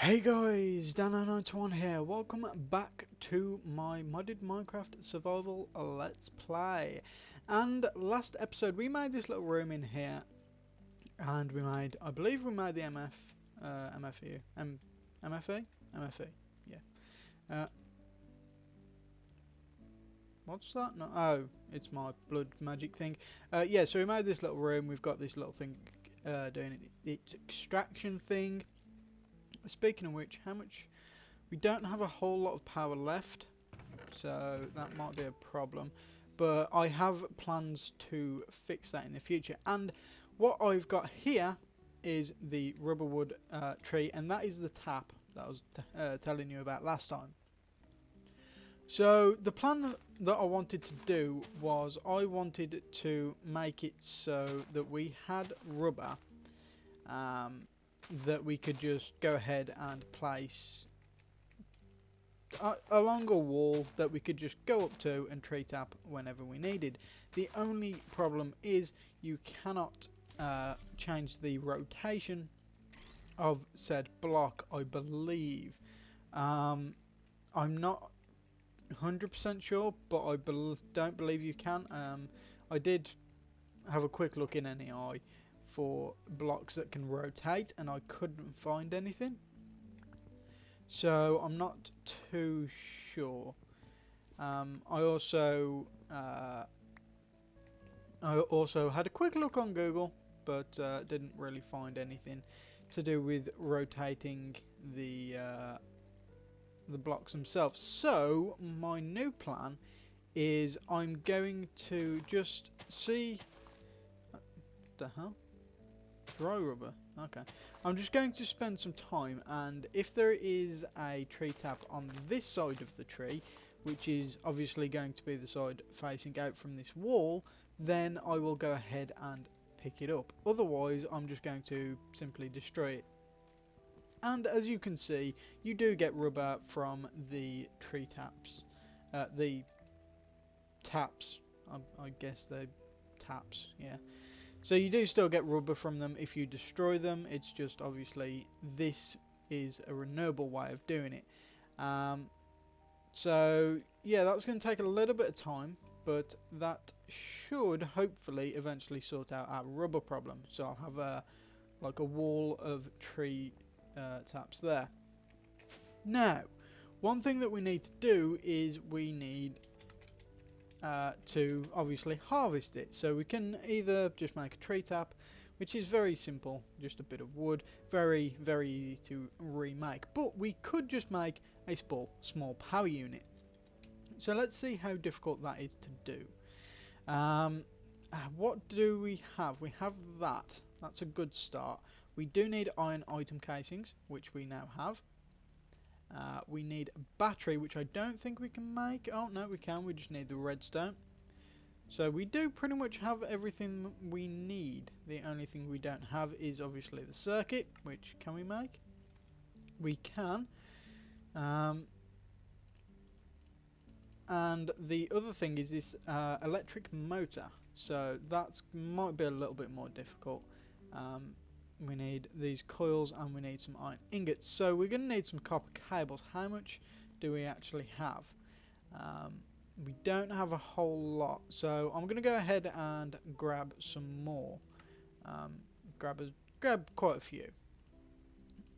Hey guys, Dan91 here. Welcome back to my modded Minecraft survival let's play. And last episode we made this little room in here, and I believe we made the MFE, yeah. What's that? No, oh, it's my blood magic thing. Yeah, so we made this little room. We've got this little thing doing its extraction thing. Speaking of which, we don't have a whole lot of power left, so that might be a problem, but I have plans to fix that in the future. And what I've got here is the rubber wood tree, and that is the tap that I was telling you about last time. So the plan that I wanted to do was I wanted to make it so that we had rubber that we could just go ahead and place along a wall that we could just go up to and tree tap whenever we needed. The only problem is you cannot change the rotation of said block, I believe. I'm not 100% sure, but I don't believe you can. I did have a quick look in NEI for blocks that can rotate, and I couldn't find anything, so I'm not too sure. I also had a quick look on Google, but didn't really find anything to do with rotating the blocks themselves. So my new plan is I'm going to just see the hell. Dry rubber. Okay. I'm just going to spend some time, and if there is a tree tap on this side of the tree, which is obviously going to be the side facing out from this wall, then I will go ahead and pick it up. Otherwise, I'm just going to simply destroy it. And as you can see, you do get rubber from the tree taps. The taps. I guess they're taps, yeah. So you do still get rubber from them if you destroy them. It's just obviously this is a renewable way of doing it. So yeah, that's going to take a little bit of time, but that should hopefully eventually sort out our rubber problem. So I'll have like a wall of tree taps there. Now, one thing that we need to do is we need to obviously harvest it. So we can either just make a tree tap, which is very simple, just a bit of wood, very easy to remake, but we could just make a small power unit. So let's see how difficult that is to do. What do we have? We have that's a good start. We do need iron item casings, which we now have. We need a battery, which I don't think we can make. Oh no, we can. We just need the redstone. So we do pretty much have everything we need. The only thing we don't have is obviously the circuit, which can we make? We can. And the other thing is this electric motor. So that might be a little bit more difficult. We need these coils and we need some iron ingots. So we're going to need some copper cables. How much do we actually have? We don't have a whole lot. So I'm going to go ahead and grab some more. Grab quite a few.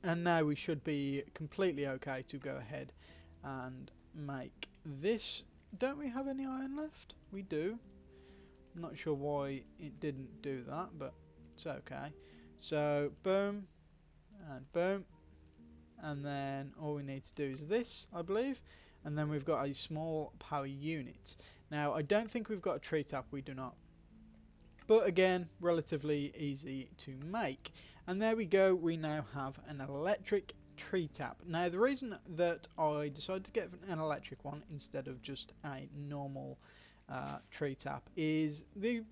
And now we should be completely okay to go ahead and make this. Don't we have any iron left? We do. I'm not sure why it didn't do that, but it's okay. So boom and boom, and then all we need to do is this, I believe, and then we've got a small power unit. Now I don't think we've got a tree tap, we do not, but again relatively easy to make. And there we go, we now have an electric tree tap. Now the reason that I decided to get an electric one instead of just a normal tree tap is the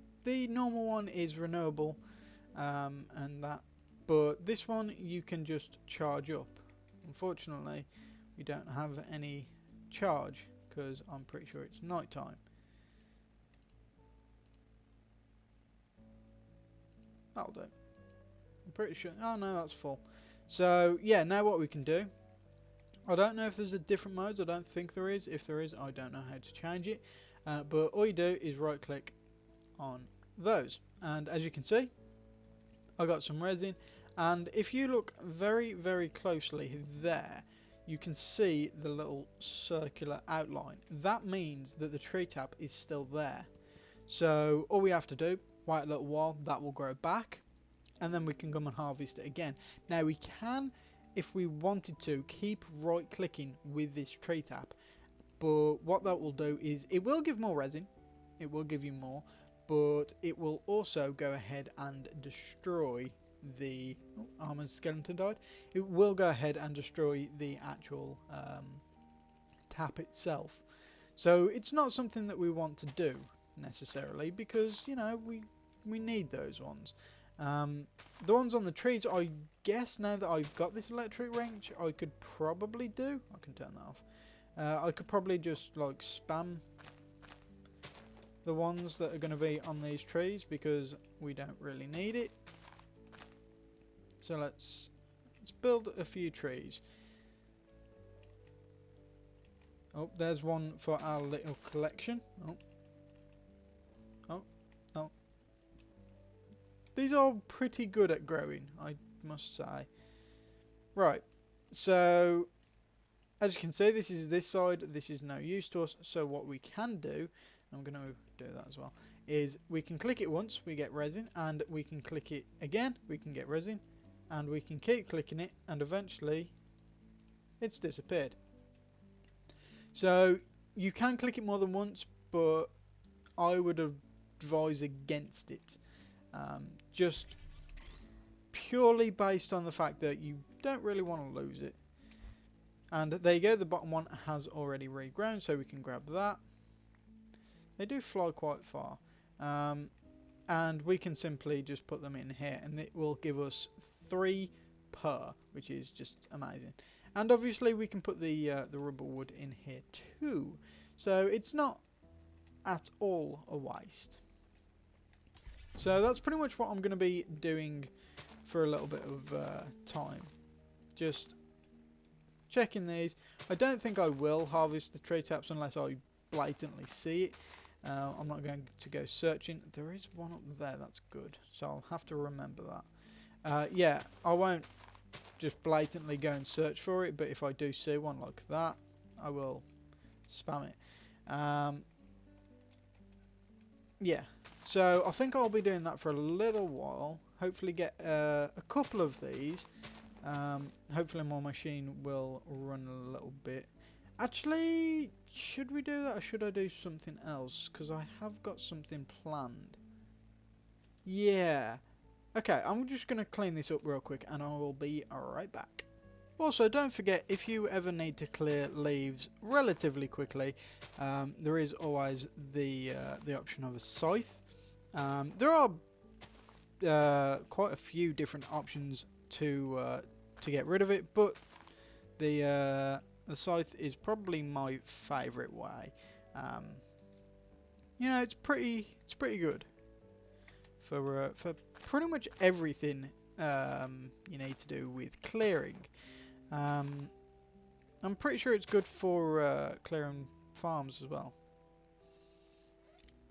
normal one is renewable, and that, but this one you can just charge up. Unfortunately we don't have any charge because I'm pretty sure it's night time. That'll do. I'm pretty sure. Oh no, that's full. So yeah, now what we can do, I don't know if there's a different modes, I don't think there is. If there is, I don't know how to change it. But all you do is right click on those, and as you can see, I got some resin, and if you look very, very closely there, you can see the little circular outline. That means that the tree tap is still there. So all we have to do, wait a little while, that will grow back, and then we can come and harvest it again. Now we can, if we wanted to, keep right clicking with this tree tap, but what that will do is it will give more resin, it will give you more, but it will also go ahead and destroy the armored skeleton died. It will go ahead and destroy the actual tap itself. So it's not something that we want to do necessarily, because you know we need those ones. The ones on the trees, I guess now that I've got this electric wrench, I could probably do. I can turn that off. I could probably just like spam the ones that are going to be on these trees because we don't really need it. So let's build a few trees. Oh, there's one for our little collection. Oh. These are pretty good at growing, I must say. Right, so as you can see, this is this side. This is no use to us. So what we can do, I'm going to do that as well, is we can click it once, we get resin, and we can click it again, we can get resin, and we can keep clicking it, and eventually it's disappeared. So you can click it more than once, but I would advise against it, just purely based on the fact that you don't really want to lose it. And there you go, the bottom one has already regrown, so we can grab that. They do fly quite far, and we can simply just put them in here, and it will give us 3 per, which is just amazing. And obviously we can put the rubber wood in here too, so it's not at all a waste. So that's pretty much what I'm going to be doing for a little bit of time, just checking these. I don't think I will harvest the tree taps unless I blatantly see it. I'm not going to go searching. There is one up there, that's good, so I'll have to remember that. Yeah, I won't just blatantly go and search for it, but if I do see one like that, I will spam it. Yeah, so I think I'll be doing that for a little while. Hopefully get a couple of these. Hopefully my machine will run a little bit. Actually, should we do that or should I do something else? Because I have got something planned. Yeah. Okay, I'm just going to clean this up real quick and I will be right back. Also, don't forget, if you ever need to clear leaves relatively quickly, there is always the option of a scythe. There are quite a few different options to get rid of it, but the scythe is probably my favourite way. You know, it's pretty good for pretty much everything you need to do with clearing. I'm pretty sure it's good for clearing farms as well.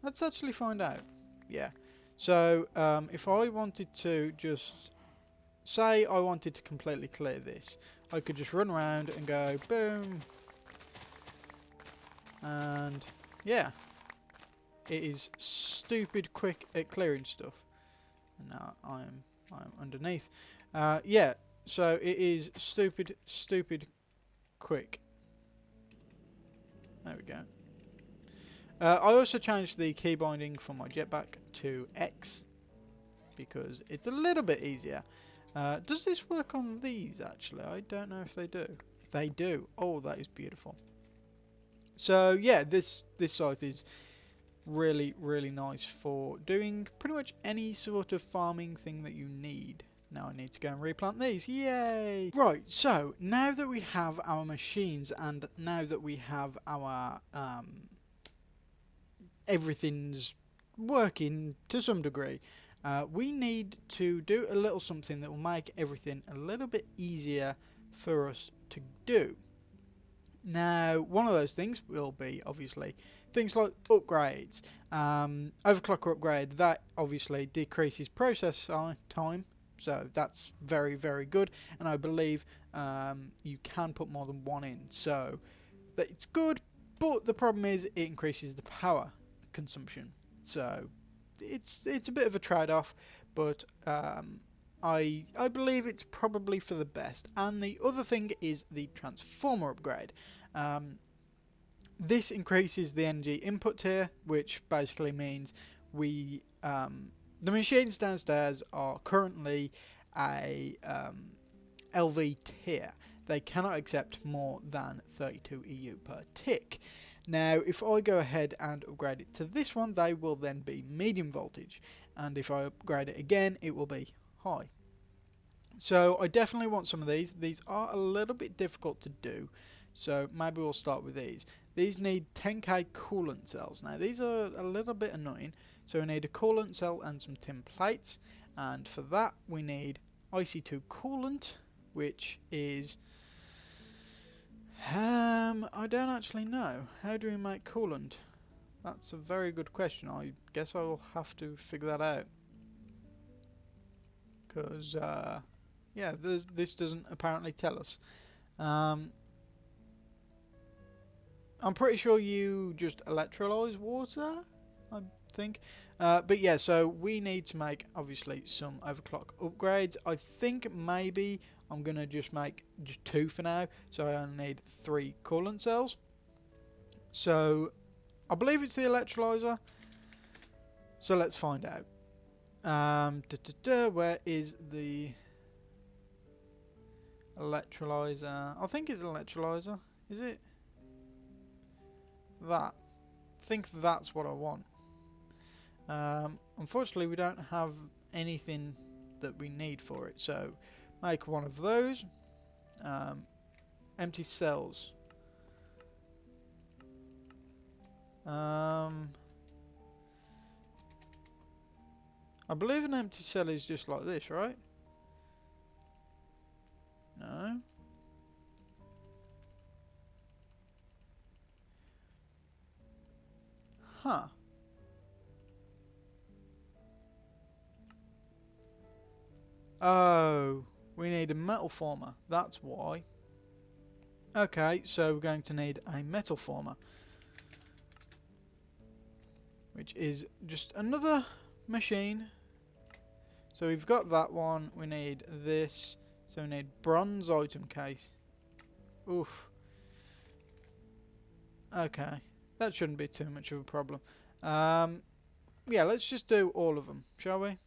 Let's actually find out. Yeah. So if I wanted to just say I wanted to completely clear this, I could just run around and go boom, and yeah, it is stupid quick at clearing stuff. And now I'm underneath. Yeah, so it is stupid quick. There we go. I also changed the key binding for my jetpack to X because it's a little bit easier. Does this work on these actually? I don't know if they do. They do. Oh, that is beautiful. So yeah, this scythe is really nice for doing pretty much any sort of farming thing that you need. Now I need to go and replant these. Yay! Right, so now that we have our machines and now that we have our everything's working to some degree, we need to do a little something that will make everything a little bit easier for us to do. Now, one of those things will be obviously things like upgrades. Overclocker upgrade, that obviously decreases process time, so that's very, very good, and I believe you can put more than one in, so that it's good, but the problem is it increases the power consumption, so it's a bit of a trade-off, but I believe it's probably for the best. And the other thing is the transformer upgrade. This increases the energy input tier, which basically means we the machines downstairs are currently a LV tier. They cannot accept more than 32 EU per tick. Now, if I go ahead and upgrade it to this one, they will then be medium voltage, and if I upgrade it again, it will be high. So I definitely want some of these. These are a little bit difficult to do, so maybe we'll start with these. These need 10k coolant cells. Now these are a little bit annoying, so we need a coolant cell and some tin plates, and for that we need IC2 coolant, which is I don't actually know. How do we make coolant? That's a very good question. I guess I will have to figure that out, because yeah, this doesn't apparently tell us. I'm pretty sure you just electrolyze water, I think. But yeah, so we need to make, obviously, some overclock upgrades. I think maybe I'm going to just make just 2 for now, so I only need 3 coolant cells. So I believe it's the electrolyzer, so let's find out. Where is the electrolyzer? I think it's an electrolyzer. Is it? That. I think that's what I want. Unfortunately, we don't have anything that we need for it, so make one of those. Empty cells. I believe an empty cell is just like this, right? No. Huh. Oh, we need a metal former. That's why. Okay, so we're going to need a metal former, which is just another machine. So we've got that one. We need this. So we need bronze item case. Oof. Okay, that shouldn't be too much of a problem. Yeah, let's just do all of them, shall we?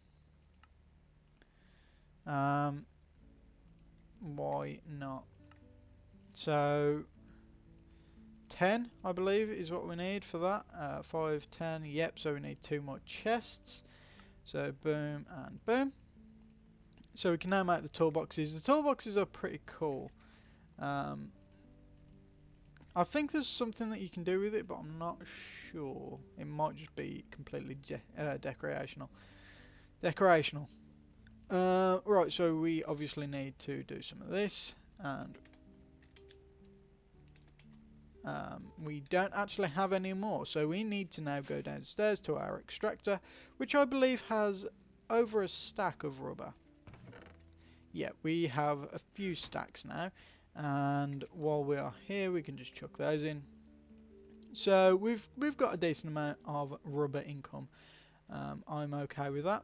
Why not? So 10, I believe, is what we need for that. 5, 10, yep, so we need 2 more chests. So boom and boom. So we can now make the toolboxes. The toolboxes are pretty cool. I think there's something that you can do with it, but I'm not sure. It might just be completely decorational. Right, so we obviously need to do some of this, and we don't actually have any more, so we need to now go downstairs to our extractor, which I believe has over a stack of rubber. Yeah, we have a few stacks now, and while we are here we can just chuck those in. So we've got a decent amount of rubber income. I'm okay with that.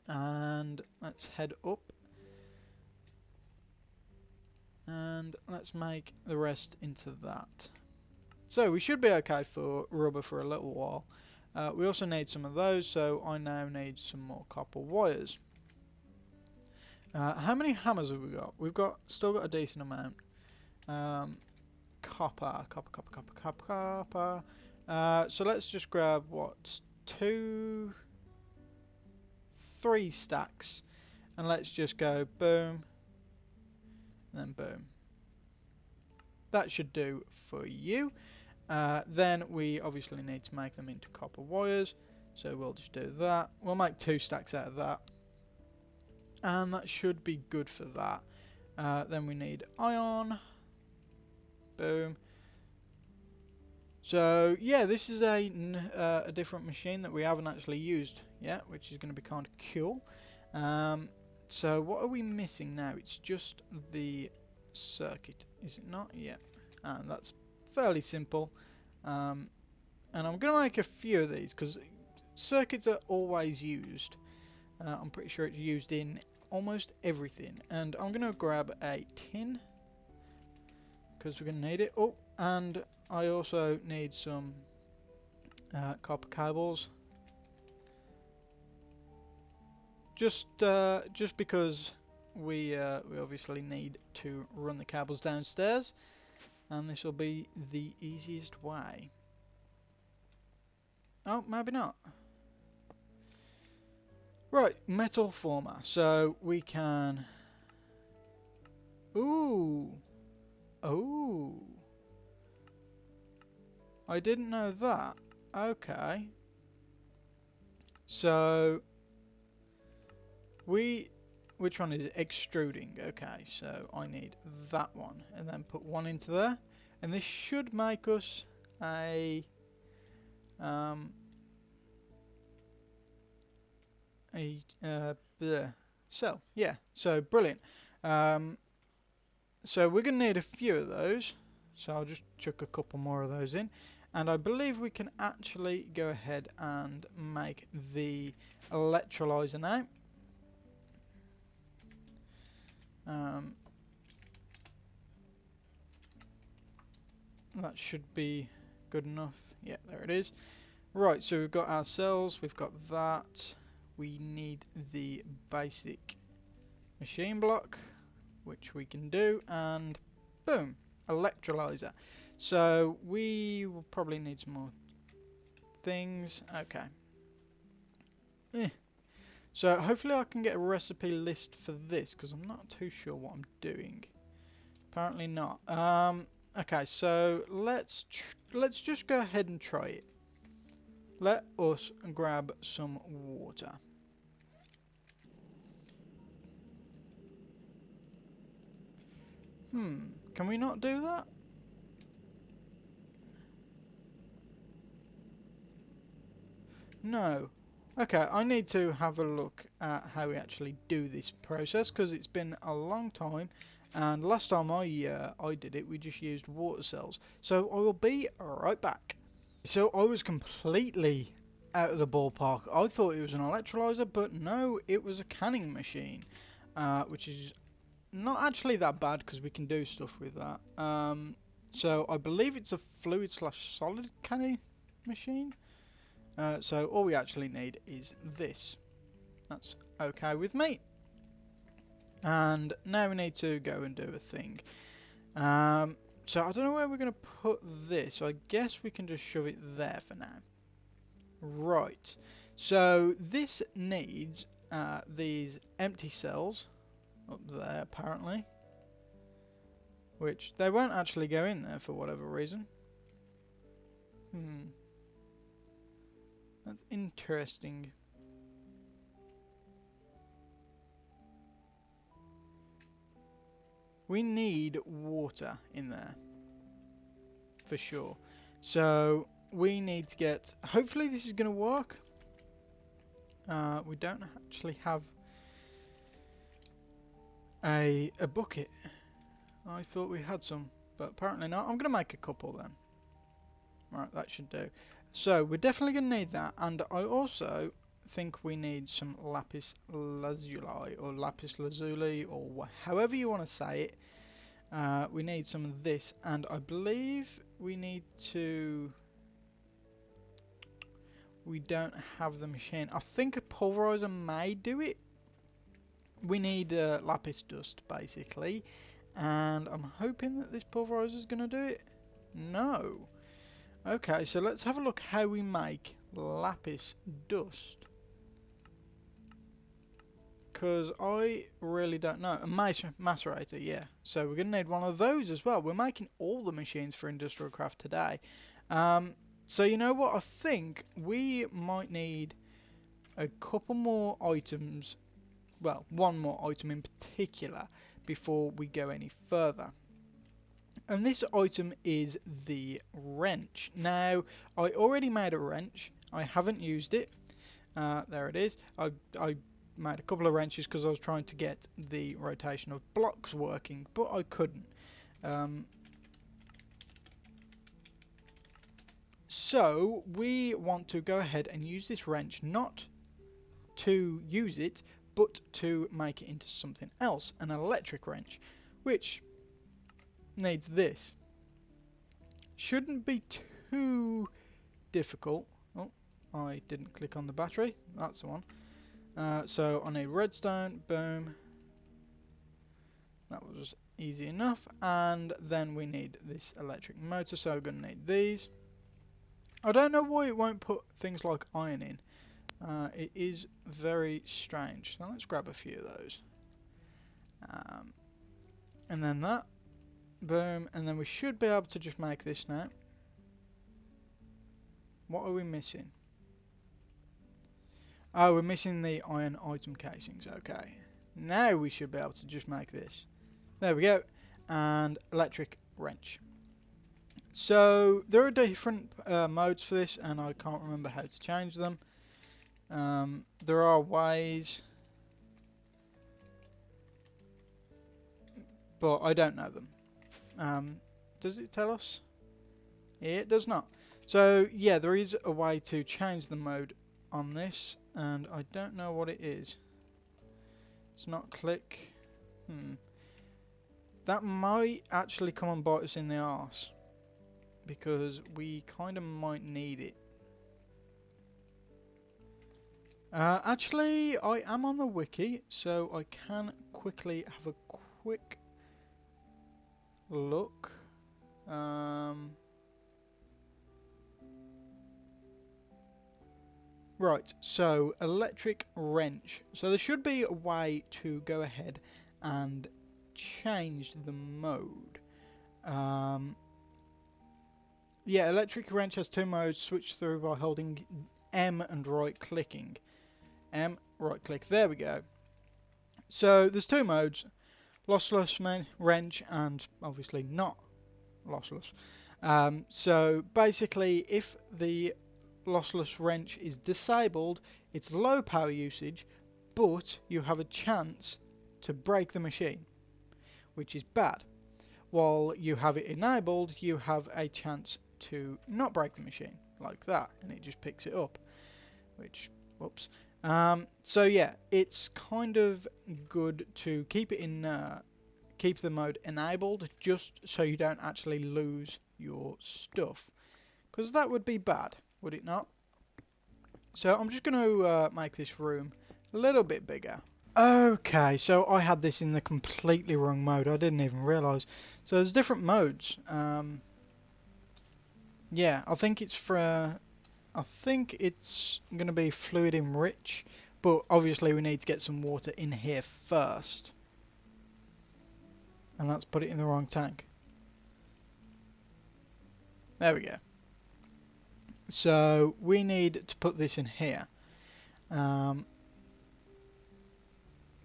And let's head up and let's make the rest into that. So we should be okay for rubber for a little while. We also need some of those, so I now need some more copper wires. How many hammers have we got? We've still got a decent amount. Copper. So let's just grab what, 2, 3 stacks, and let's just go boom and then boom. That should do for you. Then we obviously need to make them into copper wires, So we'll just do that. We'll make 2 stacks out of that. And that should be good for that. Then we need iron. Boom. So yeah, this is a different machine that we haven't actually used yet, which is going to be kind of cool. So what are we missing now? It's just the circuit, is it not? Yeah, and that's fairly simple. And I'm going to make a few of these because circuits are always used. I'm pretty sure it's used in almost everything. And I'm going to grab a tin because we're going to need it. Oh, and I also need some copper cables. Just because we obviously need to run the cables downstairs, and this will be the easiest way. Oh, maybe not. Right, metal former. So we can. Ooh. Oh. I didn't know that. Okay. So which one is it? Extruding. Okay, so I need that one, and then put one into there, and this should make us a cell. Yeah. So brilliant. So we're gonna need a few of those. So I'll just chuck a couple more of those in. And I believe we can actually go ahead and make the electrolyzer now. That should be good enough. Yeah, there it is. Right, so we've got our cells, we've got that. We need the basic machine block, which we can do, and boom, electrolyzer. So we will probably need some more things. Okay. So hopefully I can get a recipe list for this, because I'm not too sure what I'm doing. Apparently not. Okay, so let's just go ahead and try it. Let us grab some water. Can we not do that? No. Okay, I need to have a look at how we actually do this process, because it's been a long time, and last time I did it, we just used water cells. So I will be right back. So I was completely out of the ballpark. I thought it was an electrolyzer, but no, it was a canning machine, which is not actually that bad because we can do stuff with that. So I believe it's a fluid/solid canning machine. So all we actually need is this. That's okay with me. And now we need to go and do a thing. So I don't know where we're going to put this. I guess we can just shove it there for now. Right. So this needs these empty cells up there apparently. Which they won't actually go in there for whatever reason. That's interesting. We need water in there. For sure. So we need to get... Hopefully this is going to work. We don't actually have a bucket. I thought we had some, but apparently not. I'm going to make a couple then. Right, that should do. So we're definitely going to need that, and I also think we need some lapis lazuli, or lapis lazuli, or however you want to say it. We need some of this, and I believe we need to... We don't have the machine. I think a pulverizer may do it. We need lapis dust, basically, and I'm hoping that this pulverizer is going to do it. No. Okay, so let's have a look how we make lapis dust. Because I really don't know. A macerator, yeah. So we're going to need one of those as well. We're making all the machines for industrial craft today. So you know what? I think we might need a couple more items. Well, one more item in particular before we go any further. And this item is the wrench. Now, I already made a wrench. I haven't used it. There it is. I made a couple of wrenches because I was trying to get the rotation of blocks working, but I couldn't. So, we want to go ahead and use this wrench, not to use it, but to make it into something else, an electric wrench, which needs this. Shouldn't be too difficult. Oh, I didn't click on the battery. That's the one. So I need redstone. Boom. That was easy enough. And then we need this electric motor. So we're going to need these. I don't know why it won't put things like iron in. It is very strange. So let's grab a few of those. And then that. Boom. And then we should be able to just make this now. What are we missing? Oh, we're missing the iron item casings. Okay. Now we should be able to just make this. There we go. And electric wrench. So there are different modes for this, and I can't remember how to change them. There are ways, but I don't know them. Does it tell us? It does not. So yeah, there is a way to change the mode on this, and I don't know what it is. It's not click. That might actually come and bite us in the arse, because we kind of might need it. Actually, I am on the wiki, so I can quickly have a quick look. Right, so electric wrench. So there should be a way to go ahead and change the mode. Yeah, electric wrench has two modes. Switch through by holding M and right clicking. M, right click, there we go. So there's two modes, lossless wrench and obviously not lossless. So basically, if the lossless wrench is disabled, it's low power usage, but you have a chance to break the machine, which is bad. While you have it enabled, you have a chance to not break the machine, like that, and it just picks it up, which, whoops. So yeah, it's kind of good to keep it in, keep the mode enabled, just so you don't actually lose your stuff, because that would be bad, would it not? So I'm just going to make this room a little bit bigger. Okay, so I had this in the completely wrong mode. I didn't even realise. So there's different modes. Yeah, I think it's for. I think it's going to be fluid enrich, but obviously we need to get some water in here first, and that's put it in the wrong tank. There we go. So we need to put this in here.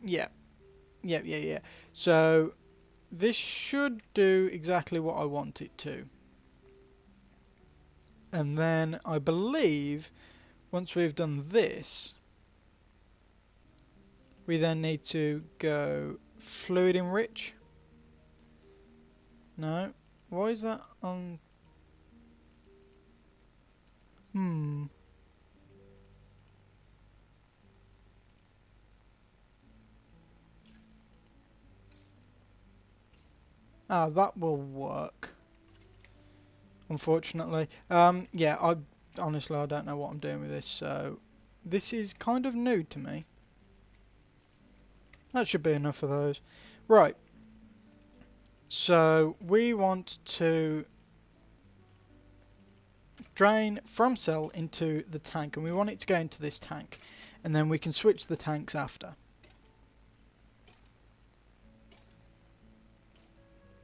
Yeah. So this should do exactly what I want it to. And then I believe once we've done this, we then need to go fluid enrich. No? Why is that on? Ah, that will work. Unfortunately. Yeah, honestly I don't know what I'm doing with this, so this is kind of new to me. That should be enough of those. Right. So we want to drain from cell into the tank, and we want it to go into this tank, and then we can switch the tanks after.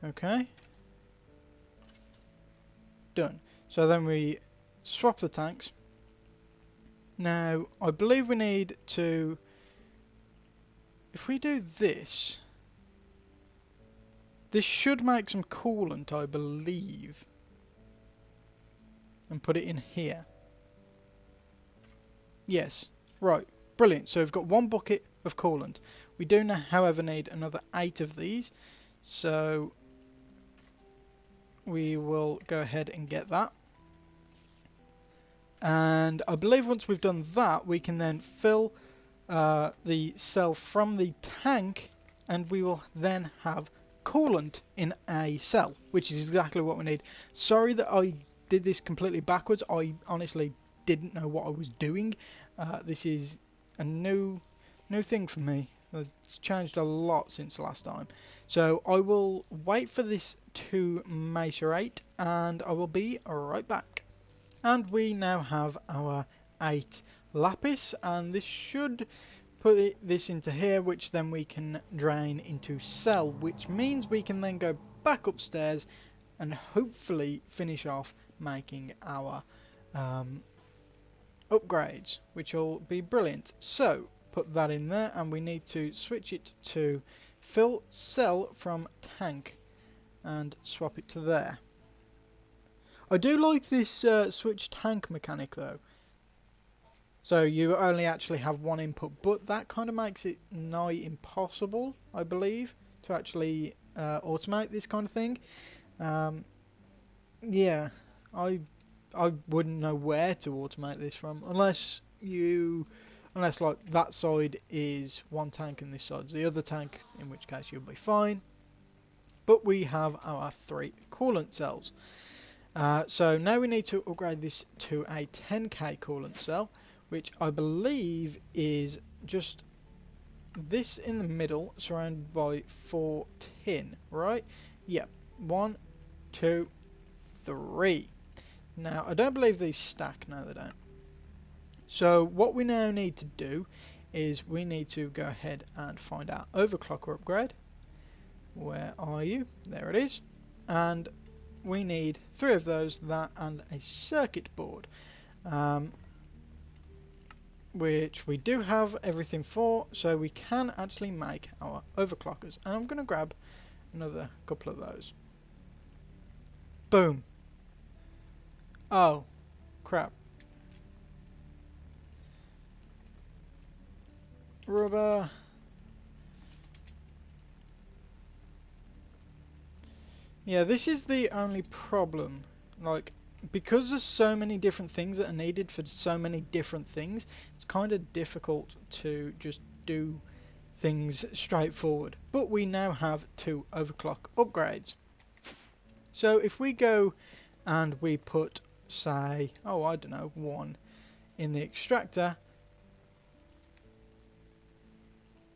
Okay. Done. So then we swap the tanks. Now, I believe we need to, if we do this, this should make some coolant, I believe, and put it in here. Yes, right, brilliant. So we've got 1 bucket of coolant. We do now, however, need another 8 of these, so we will go ahead and get that. And I believe once we've done that, we can then fill the cell from the tank, and we will then have coolant in a cell, which is exactly what we need. Sorry that I did this completely backwards. I honestly didn't know what I was doing. This is a new thing for me. It's changed a lot since last time. So I will wait for this to macerate, and I will be right back. And we now have our 8 lapis, and this should put this into here, which then we can drain into cell, which means we can then go back upstairs and hopefully finish off making our upgrades, which will be brilliant. So put that in there, and we need to switch it to fill cell from tank and swap it to there. I do like this switch tank mechanic though. So you only actually have 1 input, but that kind of makes it nigh impossible, I believe, to actually automate this kind of thing. Yeah, I wouldn't know where to automate this from, unless like that side is 1 tank and this side's the other tank, in which case you'll be fine. But we have our 3 coolant cells. So now we need to upgrade this to a 10k coolant cell, which I believe is just this in the middle, surrounded by 4 tin, right? Yep, 1, 2, 3. Now, I don't believe these stack. No, they don't. So what we now need to do is we need to go ahead and find our overclocker upgrade. Where are you? There it is. And we need 3 of those, that and a circuit board, which we do have everything for, so we can actually make our overclockers. And I'm going to grab another couple of those. Boom. Oh, crap. Rubber. Yeah, this is the only problem. Like, because there's so many different things that are needed for so many different things, it's kind of difficult to just do things straightforward. But we now have 2 overclock upgrades. So if we go and we put, say, oh, I don't know, 1 in the extractor.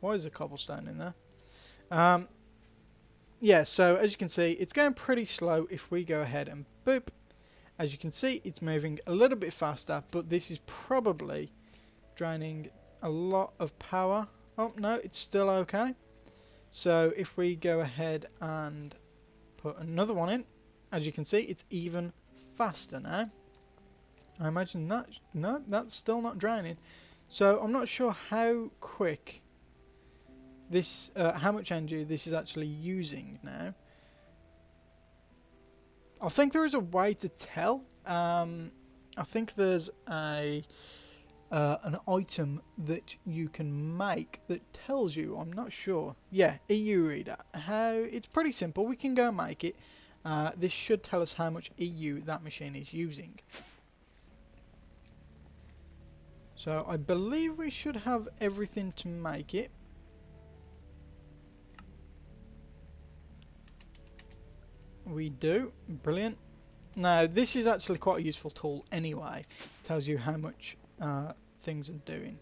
Why is a cobblestone in there? Yeah, so as you can see, it's going pretty slow. If we go ahead and boop, as you can see, it's moving a little bit faster, but this is probably draining a lot of power. Oh, no, it's still okay. So if we go ahead and put another 1 in, as you can see, it's even faster now. I imagine that, no, that's still not draining. So I'm not sure how quick this, how much energy this is actually using now. I think there is a way to tell. I think there's an item that you can make that tells you. I'm not sure. Yeah, EU reader. It's pretty simple. We can go and make it. This should tell us how much EU that machine is using. So I believe we should have everything to make it. We do. Brilliant. Now this is actually quite a useful tool anyway. It tells you how much things are doing.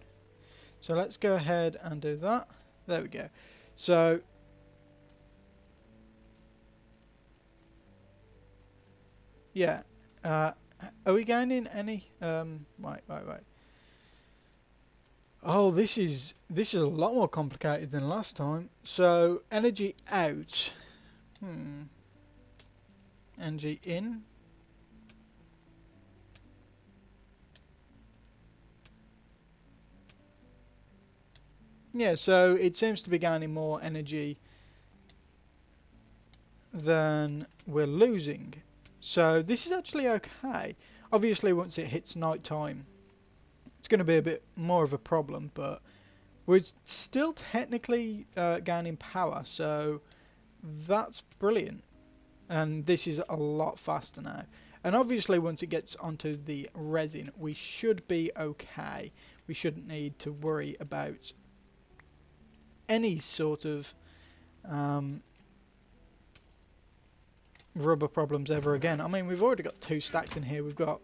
So let's go ahead and do that. There we go. So yeah, are we gaining any? Wait. Oh, this is a lot more complicated than last time. So energy out. Energy in. Yeah, so it seems to be gaining more energy than we're losing. So this is actually okay. Obviously, once it hits night time, it's going to be a bit more of a problem, but we're still technically gaining power, so that's brilliant. And this is a lot faster now. And obviously, once it gets onto the resin, we should be okay. We shouldn't need to worry about any sort of rubber problems ever again. I mean, we've already got 2 stacks in here. We've got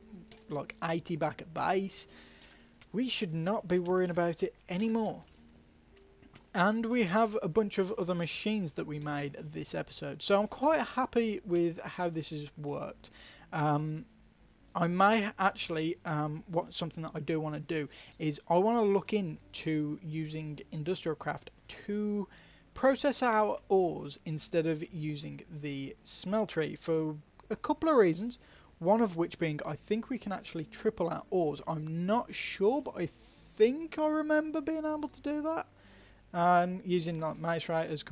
like 80 back at base. We should not be worrying about it anymore. And we have a bunch of other machines that we made this episode. So I'm quite happy with how this has worked. I may actually, something that I do want to do is I want to look into using industrial craft to process our ores instead of using the smeltery for a couple of reasons. One of which being I think we can actually triple our ores. I'm not sure, but I think I remember being able to do that. Using like macerators,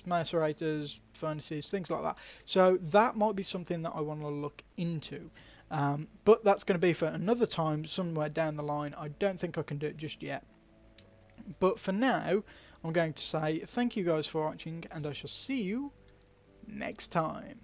macerators, furnaces, things like that. So that might be something that I want to look into. But that's going to be for another time, somewhere down the line. I don't think I can do it just yet. But for now, I'm going to say thank you guys for watching, and I shall see you next time.